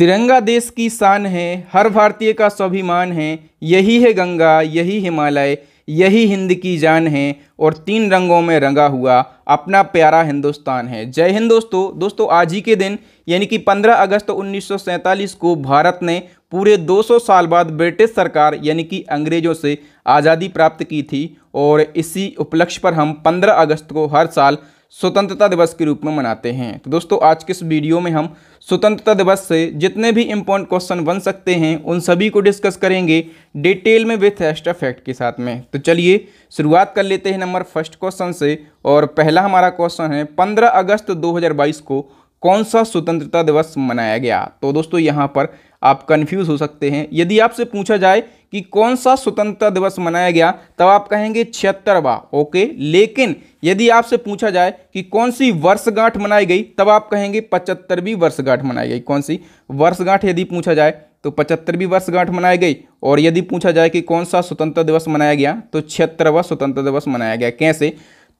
तिरंगा देश की शान है, हर भारतीय का स्वाभिमान है। यही है गंगा, यही हिमालय, यही हिंद की जान है और तीन रंगों में रंगा हुआ अपना प्यारा हिंदुस्तान है। जय हिंद दोस्तों आज ही के दिन यानी कि 15 अगस्त 1947 को भारत ने पूरे 200 साल बाद ब्रिटिश सरकार यानी कि अंग्रेजों से आज़ादी प्राप्त की थी और इसी उपलक्ष्य पर हम 15 अगस्त को हर साल स्वतंत्रता दिवस के रूप में मनाते हैं। तो दोस्तों आज के इस वीडियो में हम स्वतंत्रता दिवस से जितने भी इम्पोर्टेंट क्वेश्चन बन सकते हैं उन सभी को डिस्कस करेंगे डिटेल में विथ एक्स्ट्रा फैक्ट के साथ में। तो चलिए शुरुआत कर लेते हैं नंबर फर्स्ट क्वेश्चन से। और पहला हमारा क्वेश्चन है 15 अगस्त 2022 को कौन सा स्वतंत्रता दिवस मनाया गया। तो दोस्तों यहाँ पर आप कंफ्यूज हो सकते हैं। यदि आपसे पूछा जाए कि कौन सा स्वतंत्रता दिवस मनाया गया तब आप कहेंगे 76वां, ओके। लेकिन यदि आपसे पूछा जाए कि कौन सी वर्षगांठ मनाई गई तब आप कहेंगे 75वीं वर्षगांठ मनाई गई। कौन सी वर्षगांठ यदि पूछा जाए तो 75वीं वर्षगांठ मनाई गई। और यदि पूछा जाए कि कौन सा स्वतंत्रता दिवस मनाया गया तो 76वां स्वतंत्रता दिवस मनाया गया। कैसे?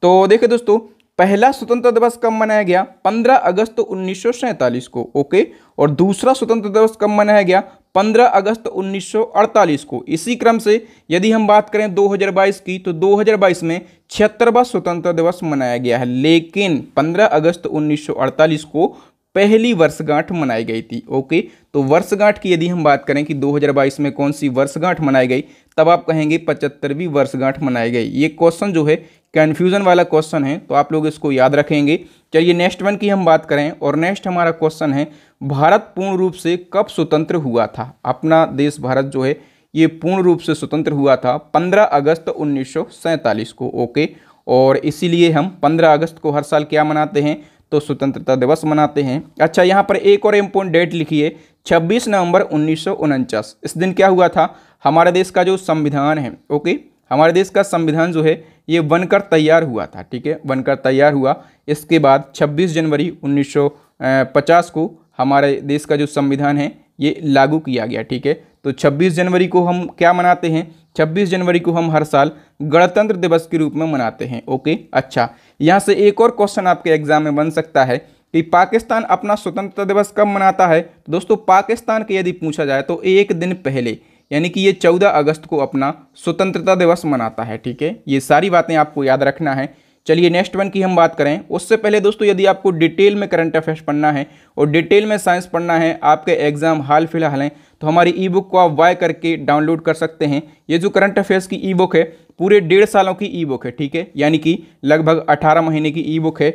तो देखिए दोस्तों, पहला स्वतंत्रता दिवस कब मनाया गया? 15 अगस्त 1947 को, ओके। और दूसरा स्वतंत्रता दिवस कब मनाया गया? 15 अगस्त 1948 को। इसी क्रम से यदि हम बात करें 2022 की तो 2022 में 76वां स्वतंत्रता दिवस मनाया गया है। लेकिन 15 अगस्त 1948 को पहली वर्षगांठ मनाई गई थी, ओके। तो वर्षगांठ की यदि हम बात करें कि 2022 में कौन सी वर्षगांठ मनाई गई तब आप कहेंगे 75वीं वर्षगांठ मनाई गई। ये क्वेश्चन जो है कन्फ्यूजन वाला क्वेश्चन है तो आप लोग इसको याद रखेंगे। चलिए नेक्स्ट वन की हम बात करें और नेक्स्ट हमारा क्वेश्चन है भारत पूर्ण रूप से कब स्वतंत्र हुआ था। अपना देश भारत जो है ये पूर्ण रूप से स्वतंत्र हुआ था 15 अगस्त 1947 को, ओके। और इसीलिए हम 15 अगस्त को हर साल क्या मनाते हैं तो स्वतंत्रता दिवस मनाते हैं। अच्छा, यहाँ पर एक और इम्पोर्टेंट डेट लिखिए 26 नवंबर 1949। इस दिन क्या हुआ था? हमारे देश का जो संविधान है, ओके, हमारे देश का संविधान जो है ये बनकर तैयार हुआ था, ठीक है, बनकर तैयार हुआ। इसके बाद 26 जनवरी 1950 को हमारे देश का जो संविधान है ये लागू किया गया, ठीक है। तो 26 जनवरी को हम क्या मनाते हैं? 26 जनवरी को हम हर साल गणतंत्र दिवस के रूप में मनाते हैं, ओके। अच्छा, यहाँ से एक और क्वेश्चन आपके एग्जाम में बन सकता है कि पाकिस्तान अपना स्वतंत्रता दिवस कब मनाता है। तो दोस्तों पाकिस्तान के यदि पूछा जाए तो एक दिन पहले यानी कि ये 14 अगस्त को अपना स्वतंत्रता दिवस मनाता है, ठीक है। ये सारी बातें आपको याद रखना है। चलिए नेक्स्ट वन की हम बात करें उससे पहले दोस्तों यदि आपको डिटेल में करंट अफेयर्स पढ़ना है और डिटेल में साइंस पढ़ना है, आपके एग्जाम हाल फिलहाल हैं, तो हमारी ई बुक को आप बाय करके डाउनलोड कर सकते हैं। ये जो करंट अफेयर्स की ई बुक है पूरे 1.5 सालों की ई बुक है, ठीक है, यानी कि लगभग 18 महीने की ई बुक है।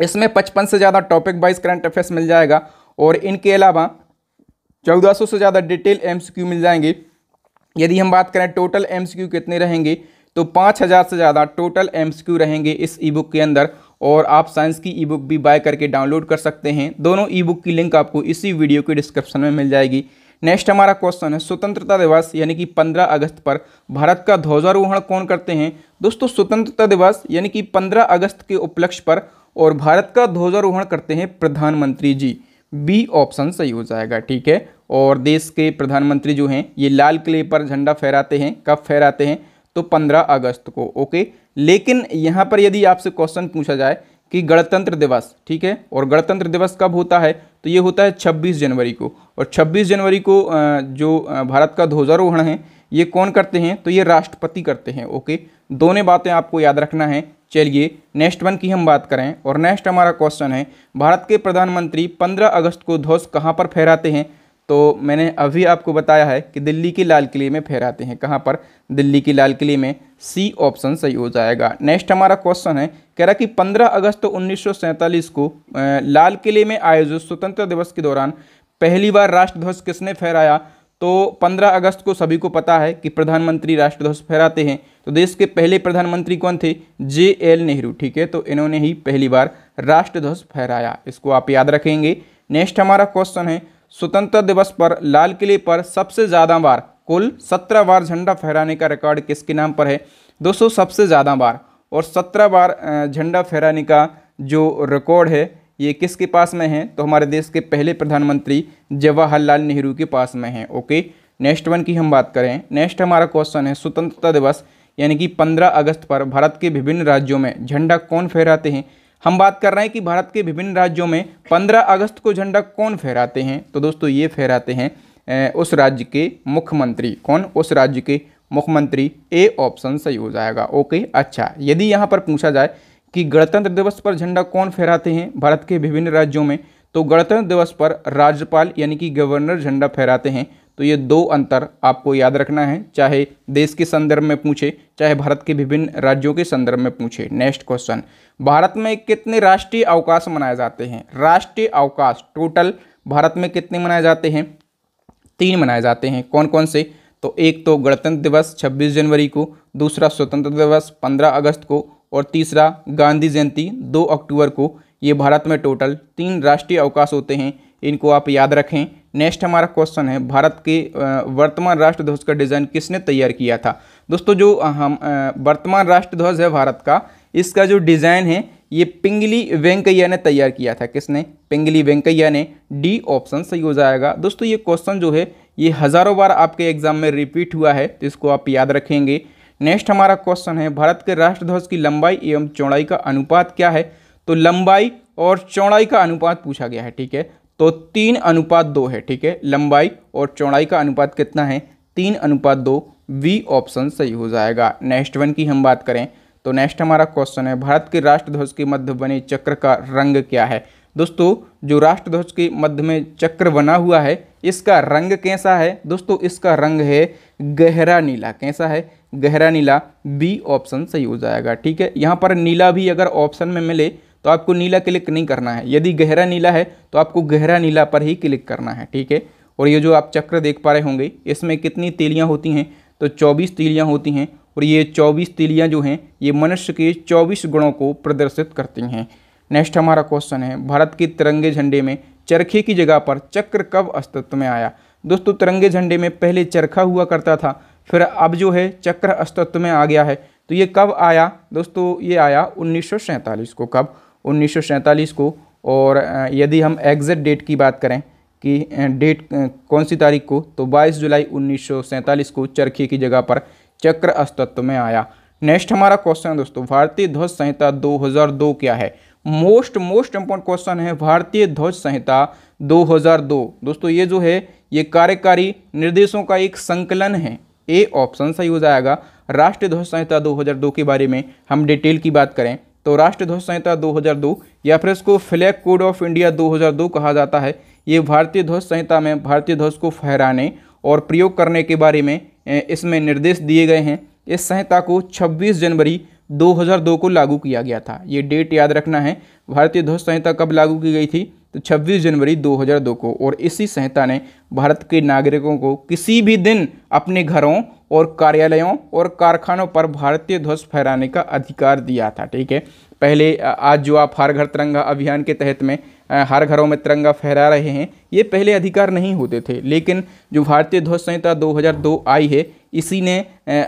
इसमें 55 से ज़्यादा टॉपिक वाइज करंट अफेयर्स मिल जाएगा और इनके अलावा 1400 से ज़्यादा डिटेल एमसीक्यू मिल जाएंगे। यदि हम बात करें टोटल एमसीक्यू कितने रहेंगे तो 5000 से ज़्यादा टोटल एमसीक्यू रहेंगे इस ई बुक के अंदर। और आप साइंस की ई बुक भी बाय करके डाउनलोड कर सकते हैं। दोनों ई बुक की लिंक आपको इसी वीडियो के डिस्क्रिप्शन में मिल जाएगी। नेक्स्ट हमारा क्वेश्चन है स्वतंत्रता दिवस यानी कि 15 अगस्त पर भारत का ध्वजारोहण कौन करते हैं। दोस्तों स्वतंत्रता दिवस यानी कि 15 अगस्त के उपलक्ष्य पर और भारत का ध्वजारोहण करते हैं प्रधानमंत्री जी। बी ऑप्शन सही हो जाएगा, ठीक है। और देश के प्रधानमंत्री जो हैं ये लाल किले पर झंडा फहराते हैं। कब फहराते हैं? तो 15 अगस्त को, ओके। लेकिन यहाँ पर यदि आपसे क्वेश्चन पूछा जाए कि गणतंत्र दिवस, ठीक है, और गणतंत्र दिवस कब होता है तो ये होता है 26 जनवरी को। और 26 जनवरी को जो भारत का ध्वजारोहण है ये कौन करते हैं तो ये राष्ट्रपति करते हैं, ओके। दोनों बातें आपको याद रखना है। चलिए नेक्स्ट वन की हम बात करें और नेक्स्ट हमारा क्वेश्चन है भारत के प्रधानमंत्री 15 अगस्त को ध्वज कहाँ पर फहराते हैं। तो मैंने अभी आपको बताया है कि दिल्ली के लाल किले में फहराते हैं। कहाँ पर? दिल्ली के लाल किले में। सी ऑप्शन सही हो जाएगा। नेक्स्ट हमारा क्वेश्चन है कह रहा कि 15 अगस्त 1947 को लाल किले में आयोजित स्वतंत्रता दिवस के दौरान पहली बार राष्ट्रध्वज किसने फहराया। तो 15 अगस्त को सभी को पता है कि प्रधानमंत्री राष्ट्रध्वज फहराते हैं। तो देश के पहले प्रधानमंत्री कौन थे? JL नेहरू, ठीक है। तो इन्होंने ही पहली बार राष्ट्रध्वज फहराया, इसको आप याद रखेंगे। नेक्स्ट हमारा क्वेश्चन है स्वतंत्रता दिवस पर लाल किले पर सबसे ज़्यादा बार, कुल 17 बार झंडा फहराने का रिकॉर्ड किसके नाम पर है। दोस्तों सबसे ज़्यादा बार और 17 बार झंडा फहराने का जो रिकॉर्ड है ये किसके पास में है तो हमारे देश के पहले प्रधानमंत्री जवाहरलाल नेहरू के पास में है, ओके। नेक्स्ट वन की हम बात करें, नेक्स्ट हमारा क्वेश्चन है स्वतंत्रता दिवस यानी कि 15 अगस्त पर भारत के विभिन्न राज्यों में झंडा कौन फहराते हैं। हम बात कर रहे हैं कि भारत के विभिन्न राज्यों में 15 अगस्त को झंडा कौन फहराते हैं, तो दोस्तों ये फहराते हैं उस राज्य के मुख्यमंत्री। कौन? उस राज्य के मुख्यमंत्री। ए ऑप्शन सही हो जाएगा। ओके, अच्छा, यदि यहाँ पर पूछा जाए कि गणतंत्र दिवस पर झंडा कौन फहराते हैं भारत के विभिन्न राज्यों में, तो गणतंत्र दिवस पर राज्यपाल यानी कि गवर्नर झंडा फहराते हैं। तो ये दो अंतर आपको याद रखना है, चाहे देश के संदर्भ में पूछे चाहे भारत के विभिन्न राज्यों के संदर्भ में पूछे। नेक्स्ट क्वेश्चन, भारत में कितने राष्ट्रीय अवकाश मनाए जाते हैं? राष्ट्रीय अवकाश टोटल भारत में कितने मनाए जाते हैं? 3 मनाए जाते हैं। कौन कौन से? तो एक तो गणतंत्र दिवस 26 जनवरी को, दूसरा स्वतंत्र दिवस 15 अगस्त को, और तीसरा गांधी जयंती 2 अक्टूबर को। ये भारत में टोटल 3 राष्ट्रीय अवकाश होते हैं, इनको आप याद रखें। नेक्स्ट हमारा क्वेश्चन है, भारत के वर्तमान राष्ट्रध्वज का डिज़ाइन किसने तैयार किया था? दोस्तों जो हम वर्तमान राष्ट्रध्वज है भारत का, इसका जो डिज़ाइन है ये पिंगली वेंकैया ने तैयार किया था। किसने? पिंगली वेंकैया ने। डी ऑप्शन सही हो जाएगा। दोस्तों ये क्वेश्चन जो है ये हज़ारों बार आपके एग्जाम में रिपीट हुआ है, तो इसको आप याद रखेंगे। नेक्स्ट हमारा क्वेश्चन है, भारत के राष्ट्रध्वज की लंबाई एवं चौड़ाई का अनुपात क्या है? तो लंबाई और चौड़ाई का अनुपात पूछा गया है, ठीक है। तो 3:2 है, ठीक है। लंबाई और चौड़ाई का अनुपात कितना है? 3:2। बी ऑप्शन सही हो जाएगा। नेक्स्ट वन की हम बात करें तो नेक्स्ट हमारा क्वेश्चन है, भारत के राष्ट्रध्वज के मध्य बने चक्र का रंग क्या है? दोस्तों जो राष्ट्रध्वज के मध्य में चक्र बना हुआ है इसका रंग कैसा है? दोस्तों इसका रंग है गहरा नीला। कैसा है? गहरा नीला। बी ऑप्शन सही हो जाएगा, ठीक है। यहाँ पर नीला भी अगर ऑप्शन में मिले तो आपको नीला क्लिक नहीं करना है, यदि गहरा नीला है तो आपको गहरा नीला पर ही क्लिक करना है, ठीक है। और ये जो आप चक्र देख पा रहे होंगे इसमें कितनी तीलियाँ होती हैं? तो 24 तीलियाँ होती हैं, और ये 24 तीलियाँ जो हैं ये मनुष्य के 24 गुणों को प्रदर्शित करती हैं। नेक्स्ट हमारा क्वेश्चन है, भारत के तिरंगे झंडे में चरखे की जगह पर चक्र कब अस्तित्व में आया? दोस्तों तिरंगे झंडे में पहले चरखा हुआ करता था, फिर अब जो है चक्र अस्तित्व में आ गया है। तो ये कब आया? दोस्तों ये आया 1947 को। कब? 1947 को। और यदि हम एग्जैक्ट डेट की बात करें कि डेट कौन सी तारीख को, तो 22 जुलाई 1947 को चरखे की जगह पर चक्र अस्तित्व में आया। नेक्स्ट हमारा क्वेश्चन है दोस्तों, भारतीय ध्वज संहिता 2002 क्या है? मोस्ट इंपॉर्टेंट क्वेश्चन है, भारतीय ध्वज संहिता 2002। दोस्तों ये जो है ये कार्यकारी निर्देशों का एक संकलन है। ए ऑप्शन सही हो जाएगा। राष्ट्रीय ध्वज संहिता 2002 के बारे में हम डिटेल की बात करें तो राष्ट्रीय ध्वज संहिता 2002 या फिर इसको फ्लैग कोड ऑफ इंडिया 2002 कहा जाता है। ये भारतीय ध्वज संहिता में भारतीय ध्वज को फहराने और प्रयोग करने के बारे में इसमें निर्देश दिए गए हैं। इस संहिता को 26 जनवरी 2002 को लागू किया गया था। ये डेट याद रखना है। भारतीय ध्वज संहिता कब लागू की गई थी? तो 26 जनवरी 2002 को। और इसी संहिता ने भारत के नागरिकों को किसी भी दिन अपने घरों और कार्यालयों और कारखानों पर भारतीय ध्वज फहराने का अधिकार दिया था, ठीक है। पहले आज जो आप हर घर तिरंगा अभियान के तहत में हर घरों में तिरंगा फहरा रहे हैं, ये पहले अधिकार नहीं होते थे, लेकिन जो भारतीय ध्वज संहिता 2002 आई है इसी ने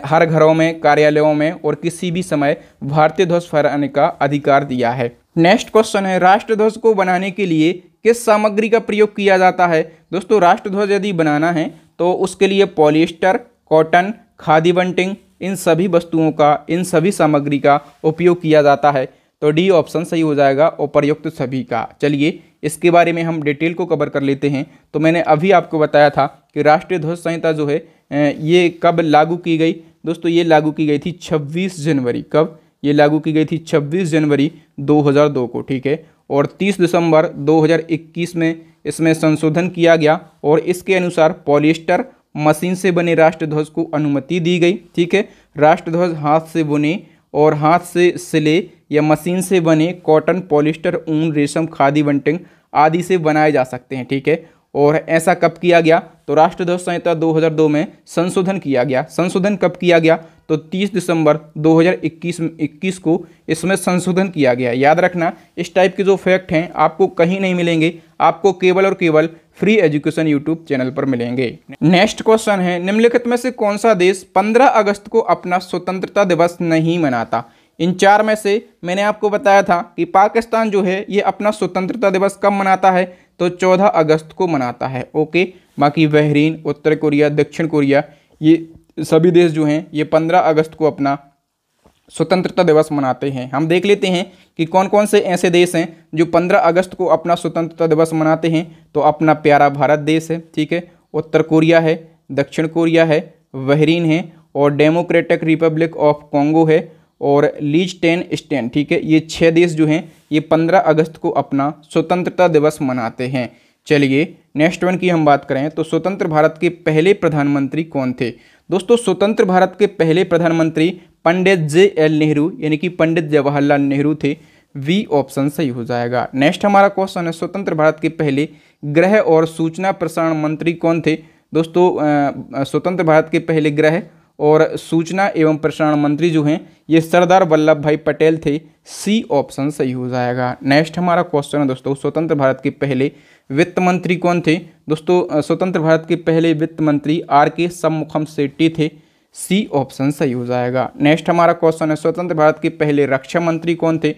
हर घरों में, कार्यालयों में और किसी भी समय भारतीय ध्वज फहराने का अधिकार दिया है। नेक्स्ट क्वेश्चन है, राष्ट्रध्वज को बनाने के लिए किस सामग्री का प्रयोग किया जाता है? दोस्तों राष्ट्रध्वज यदि बनाना है तो उसके लिए पॉलिएस्टर, कॉटन, खादी बंटिंग, इन सभी वस्तुओं का, इन सभी सामग्री का उपयोग किया जाता है। तो डी ऑप्शन सही हो जाएगा, उपयुक्त सभी का। चलिए इसके बारे में हम डिटेल को कवर कर लेते हैं। तो मैंने अभी आपको बताया था कि राष्ट्रीय ध्वज संहिता जो है ये कब लागू की गई? दोस्तों ये लागू की गई थी 26 जनवरी। कब? ये लागू की गई थी 26 जनवरी 2002 को, ठीक है। और 30 दिसंबर 2021 में इसमें संशोधन किया गया और इसके अनुसार पॉलिएस्टर मशीन से बने राष्ट्रध्वज को अनुमति दी गई, ठीक है। राष्ट्रध्वज हाथ से बुने और हाथ से सिले या मशीन से बने कॉटन, पॉलिएस्टर, ऊन, रेशम, खादी बंटिंग आदि से बनाए जा सकते हैं, ठीक है। और ऐसा कब किया गया? तो राष्ट्रध्वज संहिता 2002 में संशोधन किया गया। संशोधन कब किया गया? तो 30 दिसंबर 2021 को इसमें संशोधन किया गया। याद रखना इस टाइप के जो फैक्ट हैं आपको कहीं नहीं मिलेंगे, आपको केवल और केवल फ्री एजुकेशन यूट्यूब चैनल पर मिलेंगे। नेक्स्ट क्वेश्चन है, निम्नलिखित में से कौन सा देश 15 अगस्त को अपना स्वतंत्रता दिवस नहीं मनाता? इन चार में से मैंने आपको बताया था कि पाकिस्तान जो है ये अपना स्वतंत्रता दिवस कब मनाता है? तो 14 अगस्त को मनाता है, ओके। बाकी बहरीन, उत्तर कोरिया, दक्षिण कोरिया, ये सभी देश जो हैं ये 15 अगस्त को अपना स्वतंत्रता दिवस मनाते हैं। हम देख लेते हैं कि कौन कौन से ऐसे देश हैं जो 15 अगस्त को अपना स्वतंत्रता दिवस मनाते हैं। तो अपना प्यारा भारत देश है, ठीक है, उत्तर कोरिया है, दक्षिण कोरिया है, बहरीन है और डेमोक्रेटिक रिपब्लिक ऑफ कॉन्गो है और लिechtenstein, ठीक है। ये 6 देश जो हैं ये 15 अगस्त को अपना स्वतंत्रता दिवस मनाते हैं। चलिए नेक्स्ट वन की हम बात करें तो स्वतंत्र भारत के पहले प्रधानमंत्री कौन थे। दोस्तों स्वतंत्र भारत के पहले प्रधानमंत्री पंडित JL नेहरू यानी कि पंडित जवाहरलाल नेहरू थे। वी ऑप्शन सही हो जाएगा। नेक्स्ट हमारा क्वेश्चन है स्वतंत्र भारत के पहले गृह और सूचना प्रसारण मंत्री कौन थे। दोस्तों स्वतंत्र भारत के पहले गृह और सूचना एवं प्रसारण मंत्री जो हैं ये सरदार वल्लभ भाई पटेल थे। सी ऑप्शन सही हो जाएगा। नेक्स्ट हमारा क्वेश्चन है दोस्तों स्वतंत्र भारत के पहले वित्त मंत्री कौन थे। दोस्तों स्वतंत्र भारत के पहले वित्त मंत्री RK शममुखम शेट्टी थे। सी ऑप्शन सही हो जाएगा। नेक्स्ट हमारा क्वेश्चन है स्वतंत्र भारत के पहले रक्षा मंत्री कौन थे।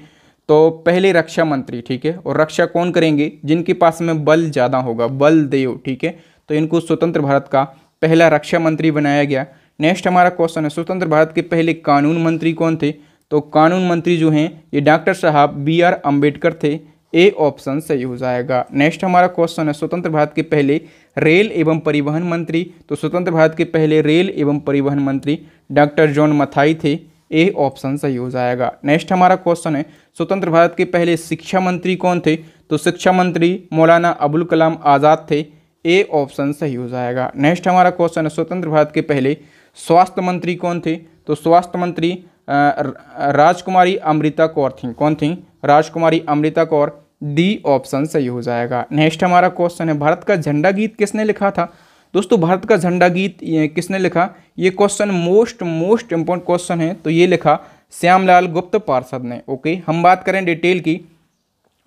तो पहले रक्षा मंत्री, ठीक है, और रक्षा कौन करेंगे, जिनके पास में बल ज़्यादा होगा, बल देव, ठीक है, तो इनको स्वतंत्र भारत का पहला रक्षा मंत्री बनाया गया। नेक्स्ट हमारा क्वेश्चन है स्वतंत्र भारत के पहले कानून मंत्री कौन थे। तो कानून मंत्री जो हैं ये डॉक्टर साहब BR अम्बेडकर थे। ए ऑप्शन सही हो जाएगा। नेक्स्ट हमारा क्वेश्चन है स्वतंत्र भारत के पहले रेल एवं परिवहन मंत्री। तो स्वतंत्र भारत के पहले रेल एवं परिवहन मंत्री डॉक्टर जॉन मथाई थे। ए ऑप्शन सही हो जाएगा। नेक्स्ट हमारा क्वेश्चन है स्वतंत्र भारत के पहले शिक्षा मंत्री कौन थे। तो शिक्षा मंत्री मौलाना अबुल कलाम आज़ाद थे। ए ऑप्शन सही हो जाएगा। नेक्स्ट हमारा क्वेश्चन है स्वतंत्र भारत के पहले स्वास्थ्य मंत्री कौन थे। तो स्वास्थ्य मंत्री राजकुमारी अमृता कौर थी। कौन थी? राजकुमारी अमृता कौर। डी ऑप्शन सही हो जाएगा। नेक्स्ट हमारा क्वेश्चन है भारत का झंडा गीत किसने लिखा था। दोस्तों भारत का झंडा गीत किसने लिखा, ये क्वेश्चन मोस्ट इम्पोर्टेंट क्वेश्चन है। तो ये लिखा श्यामलाल गुप्त पार्षद ने। ओके, हम बात करें डिटेल की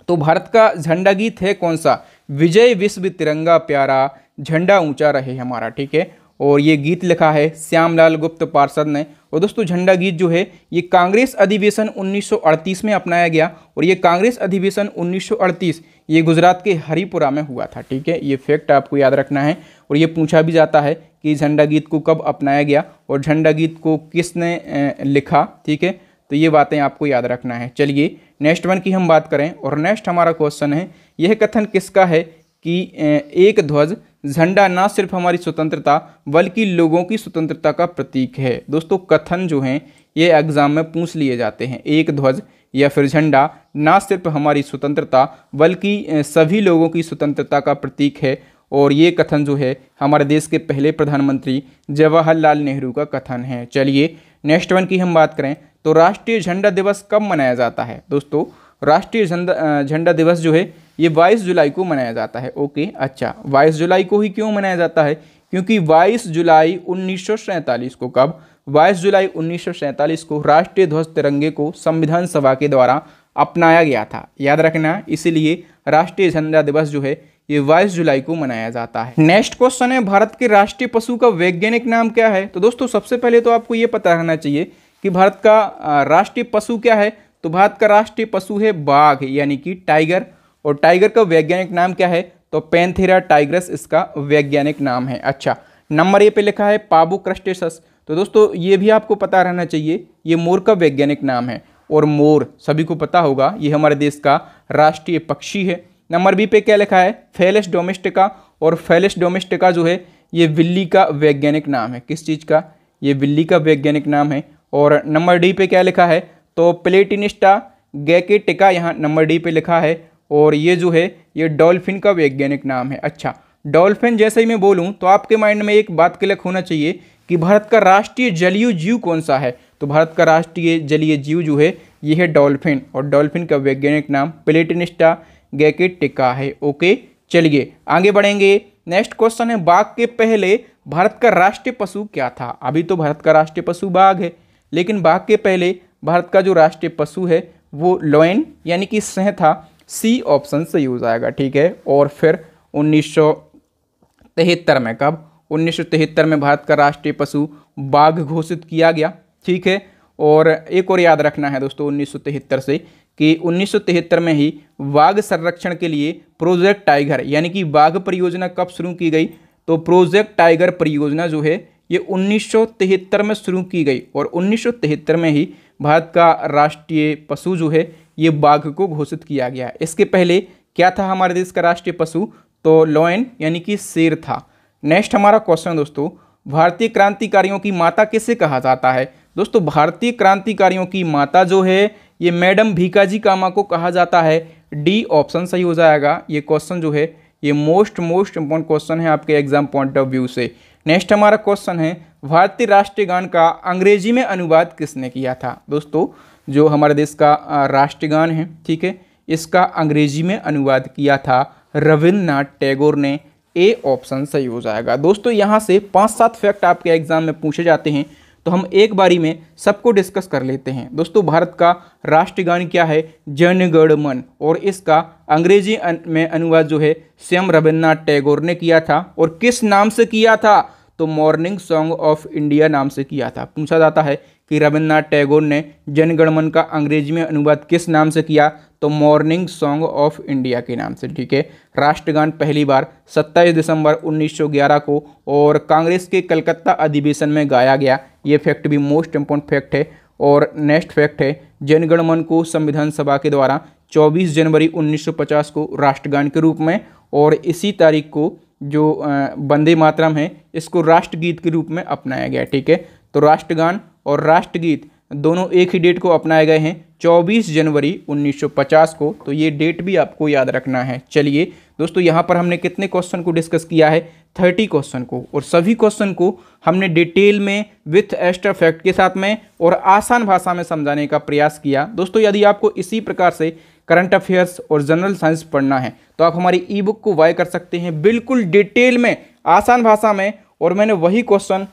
तो भारत का झंडा गीत है कौन सा, विजय विश्व तिरंगा प्यारा झंडा ऊंचा रहे हमारा, ठीक है, और ये गीत लिखा है श्यामलाल गुप्त पार्षद ने। और दोस्तों झंडा गीत जो है ये कांग्रेस अधिवेशन 1938 में अपनाया गया और ये कांग्रेस अधिवेशन 1938 ये गुजरात के हरिपुरा में हुआ था, ठीक है, ये फैक्ट आपको याद रखना है। और ये पूछा भी जाता है कि झंडा गीत को कब अपनाया गया और झंडा गीत को किसने लिखा, ठीक है, तो ये बातें आपको याद रखना है। चलिए नेक्स्ट वन की हम बात करें और नेक्स्ट हमारा क्वेश्चन है यह कथन किसका है कि एक ध्वज झंडा ना सिर्फ हमारी स्वतंत्रता बल्कि लोगों की स्वतंत्रता का प्रतीक है। दोस्तों कथन जो हैं ये एग्जाम में पूछ लिए जाते हैं, एक ध्वज या फिर झंडा ना सिर्फ हमारी स्वतंत्रता बल्कि सभी लोगों की स्वतंत्रता का प्रतीक है। और ये कथन जो है हमारे देश के पहले प्रधानमंत्री जवाहरलाल नेहरू का कथन है। चलिए नेक्स्ट वन की हम बात करें तो राष्ट्रीय झंडा दिवस कब मनाया जाता है। दोस्तों राष्ट्रीय झंडा दिवस जो है ये 22 जुलाई को मनाया जाता है। ओके, अच्छा 22 जुलाई को ही क्यों मनाया जाता है, क्योंकि 22 जुलाई 1947 को, कब, 22 जुलाई 1947 को राष्ट्रीय ध्वज तिरंगे को संविधान सभा के द्वारा अपनाया गया था, याद रखना, इसीलिए राष्ट्रीय झंडा दिवस जो है ये 22 जुलाई को मनाया जाता है। नेक्स्ट क्वेश्चन है भारत के राष्ट्रीय पशु का वैज्ञानिक नाम क्या है। तो दोस्तों सबसे पहले तो आपको ये पता रहना चाहिए कि भारत का राष्ट्रीय पशु क्या है। तो भारत का राष्ट्रीय पशु है बाघ यानी कि टाइगर, और टाइगर का वैज्ञानिक नाम क्या है, तो पैंथेरा टाइग्रस इसका वैज्ञानिक नाम है। अच्छा, नंबर ए पे लिखा है पाबू क्रस्टेसस। तो दोस्तों ये भी आपको पता रहना चाहिए, ये मोर का वैज्ञानिक नाम है और मोर सभी को पता होगा ये हमारे देश का राष्ट्रीय पक्षी है। नंबर बी पे क्या लिखा है, फेलिस डोमेस्टिका, और फेलिस डोमेस्टिका जो है ये बिल्ली का वैज्ञानिक नाम है। किस चीज़ का, ये बिल्ली का वैज्ञानिक नाम है। और नंबर डी पे क्या लिखा है, तो प्लेटिनिस्टा गैकेटिका यहाँ नंबर डी पे लिखा है, और ये जो है ये डॉल्फिन का वैज्ञानिक नाम है। अच्छा, डॉल्फिन जैसे ही मैं बोलूँ तो आपके माइंड में एक बात क्लिक होना चाहिए कि भारत का राष्ट्रीय जलीय जीव कौन सा है। तो भारत का राष्ट्रीय जलीय जीव जो है ये है डॉल्फिन, और डॉल्फिन का वैज्ञानिक नाम प्लेटिनिस्टा गैकेटिका है। ओके, चलिए आगे बढ़ेंगे। नेक्स्ट क्वेश्चन है बाघ के पहले भारत का राष्ट्रीय पशु क्या था। अभी तो भारत का राष्ट्रीय पशु बाघ है, लेकिन बाघ के पहले भारत का जो राष्ट्रीय पशु है वो लॉयन यानी कि सिंह था। सी ऑप्शन सही हो जाएगा, ठीक है। और फिर 1973 में, कब, 1973 में भारत का राष्ट्रीय पशु बाघ घोषित किया गया, ठीक है। और एक और याद रखना है दोस्तों 1973 से कि 1973 में ही बाघ संरक्षण के लिए प्रोजेक्ट टाइगर यानी कि बाघ परियोजना कब शुरू की गई, तो प्रोजेक्ट टाइगर परियोजना जो है ये 1973 में शुरू की गई, और 1973 में ही भारत का राष्ट्रीय पशु जो है ये बाघ को घोषित किया गया है। इसके पहले क्या था हमारे देश का राष्ट्रीय पशु? तो लॉयन यानी कि शेर था। नेक्स्ट हमारा क्वेश्चन दोस्तों, भारतीय क्रांतिकारियों की माता किसे कहा जाता है? दोस्तों भारतीय क्रांतिकारियों की माता जो है ये मैडम भीकाजी कामा को कहा जाता है। डी ऑप्शन सही हो जाएगा। ये क्वेश्चन जो है ये मोस्ट इंपॉर्टेंट क्वेश्चन है आपके एग्जाम पॉइंट ऑफ व्यू से। नेक्स्ट हमारा क्वेश्चन है, भारतीय राष्ट्रीय गान का अंग्रेजी में अनुवाद किसने किया था? दोस्तों जो हमारे देश का राष्ट्रीय गान है, ठीक है, इसका अंग्रेजी में अनुवाद किया था रविन्द्रनाथ टैगोर ने। ए ऑप्शन सही हो जाएगा। दोस्तों यहाँ से 5-7 फैक्ट आपके एग्जाम में पूछे जाते हैं, तो हम एक बारी में सबको डिस्कस कर लेते हैं। दोस्तों भारत का राष्ट्रीय गान क्या है? जन गण मन, और इसका अंग्रेजी में अनुवाद जो है स्वयं रविन्द्रनाथ टैगोर ने किया था। और किस नाम से किया था? तो मॉर्निंग सॉन्ग ऑफ इंडिया नाम से किया था। पूछा जाता है कि रविन्द्रनाथ टैगोर ने जन गण मन का अंग्रेजी में अनुवाद किस नाम से किया? तो मॉर्निंग सॉन्ग ऑफ इंडिया के नाम से, ठीक है। राष्ट्रगान पहली बार 27 दिसंबर 1911 को और कांग्रेस के कलकत्ता अधिवेशन में गाया गया। ये फैक्ट भी मोस्ट इंपॉर्टेंट फैक्ट है। और नेक्स्ट फैक्ट है, जन गण मन को संविधान सभा के द्वारा 24 जनवरी 1950 को राष्ट्रगान के रूप में, और इसी तारीख को जो वंदे मातरम है इसको राष्ट्रगीत के रूप में अपनाया गया, ठीक है। तो राष्ट्रगान और राष्ट्रगीत दोनों एक ही डेट को अपनाए गए हैं, 24 जनवरी 1950 को। तो ये डेट भी आपको याद रखना है। चलिए दोस्तों, यहाँ पर हमने कितने क्वेश्चन को डिस्कस किया है? 30 क्वेश्चन को, और सभी क्वेश्चन को हमने डिटेल में विथ एक्स्ट्रा फैक्ट के साथ में और आसान भाषा में समझाने का प्रयास किया। दोस्तों यदि आपको इसी प्रकार से करंट अफेयर्स और जनरल साइंस पढ़ना है तो आप हमारी ई बुक को बाय कर सकते हैं, बिल्कुल डिटेल में, आसान भाषा में। और मैंने वही क्वेश्चन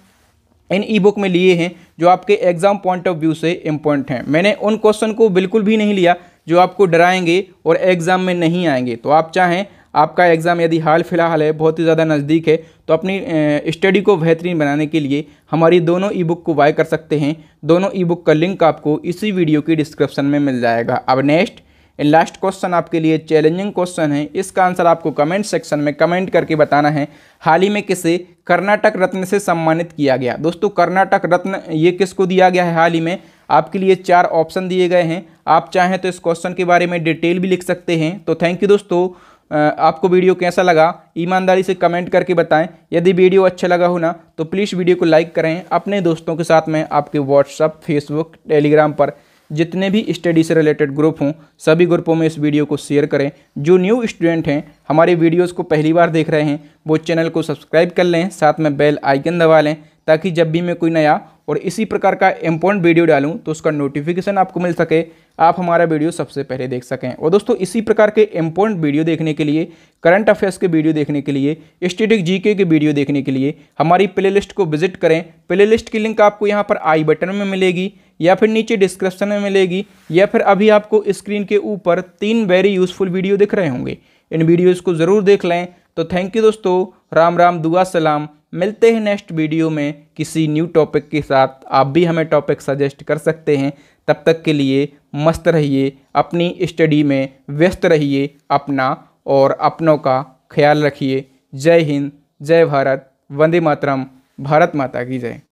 इन ई बुक में लिए हैं जो आपके एग्जाम पॉइंट ऑफ व्यू से इम्पोर्टेंट हैं। मैंने उन क्वेश्चन को बिल्कुल भी नहीं लिया जो आपको डराएंगे और एग्जाम में नहीं आएंगे। तो आप चाहें, आपका एग्ज़ाम यदि हाल फिलहाल है, बहुत ही ज़्यादा नज़दीक है, तो अपनी स्टडी को बेहतरीन बनाने के लिए हमारी दोनों ई बुक को बाय कर सकते हैं। दोनों ई बुक का लिंक आपको इसी वीडियो की डिस्क्रिप्शन में मिल जाएगा। अब नेक्स्ट लास्ट क्वेश्चन आपके लिए चैलेंजिंग क्वेश्चन है। इसका आंसर आपको कमेंट सेक्शन में कमेंट करके बताना है। हाल ही में किसे कर्नाटक रत्न से सम्मानित किया गया? दोस्तों कर्नाटक रत्न ये किसको दिया गया है हाल ही में? आपके लिए 4 ऑप्शन दिए गए हैं। आप चाहें तो इस क्वेश्चन के बारे में डिटेल भी लिख सकते हैं। तो थैंक यू दोस्तों। आपको वीडियो कैसा लगा ईमानदारी से कमेंट करके बताएं। यदि वीडियो अच्छा लगा हो ना तो प्लीज़ वीडियो को लाइक करें। अपने दोस्तों के साथ में आपके व्हाट्सअप, फेसबुक, टेलीग्राम पर जितने भी स्टडी से रिलेटेड ग्रुप हों सभी ग्रुपों में इस वीडियो को शेयर करें। जो न्यू स्टूडेंट हैं, हमारे वीडियोस को पहली बार देख रहे हैं, वो चैनल को सब्सक्राइब कर लें, साथ में बेल आइकन दबा लें, ताकि जब भी मैं कोई नया और इसी प्रकार का इम्पोर्टेंट वीडियो डालूं तो उसका नोटिफिकेशन आपको मिल सके, आप हमारा वीडियो सबसे पहले देख सकें। और दोस्तों इसी प्रकार के इम्पोर्टेंट वीडियो देखने के लिए, करंट अफेयर्स के वीडियो देखने के लिए, स्टैटिक जीके के वीडियो देखने के लिए हमारी प्लेलिस्ट को विजिट करें। प्लेलिस्ट की लिंक आपको यहाँ पर आई बटन में मिलेगी, या फिर नीचे डिस्क्रिप्शन में मिलेगी, या फिर अभी आपको स्क्रीन के ऊपर 3 वेरी यूजफुल वीडियो दिख रहे होंगे। इन वीडियोज़ को ज़रूर देख लें। तो थैंक यू दोस्तों, राम राम, दुआ सलाम। मिलते हैं नेक्स्ट वीडियो में किसी न्यू टॉपिक के साथ। आप भी हमें टॉपिक सजेस्ट कर सकते हैं। तब तक के लिए मस्त रहिए, अपनी स्टडी में व्यस्त रहिए, अपना और अपनों का ख्याल रखिए। जय हिंद, जय भारत, वंदे मातरम, भारत माता की जय।